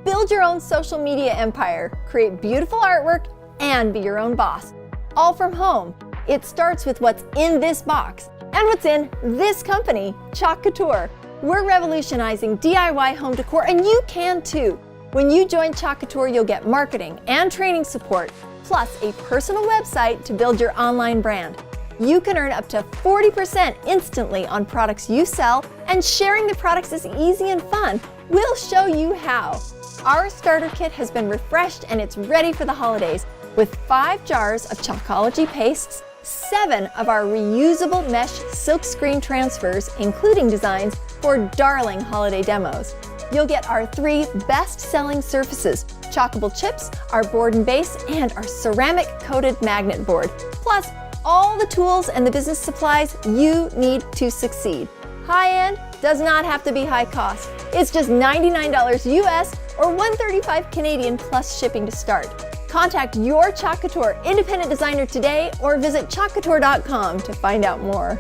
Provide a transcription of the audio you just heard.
Build your own social media empire, create beautiful artwork, and be your own boss. All from home. It starts with what's in this box and what's in this company, Chalk Couture. We're revolutionizing DIY home decor, and you can too. When you join Chalk Couture, you'll get marketing and training support, plus a personal website to build your online brand. You can earn up to 40% instantly on products you sell, and sharing the products is easy and fun. We'll show you how. Our starter kit has been refreshed and it's ready for the holidays with 5 jars of Chalkology pastes, 7 of our reusable mesh silkscreen transfers, including designs for darling holiday demos. You'll get our 3 best-selling surfaces, Chalkable chips, our board and base, and our ceramic-coated magnet board, plus all the tools and the business supplies you need to succeed. High-end does not have to be high cost. It's just $99 US or $135 Canadian plus shipping to start. Contact your Chalk Couture independent designer today or visit chalkcouture.com to find out more.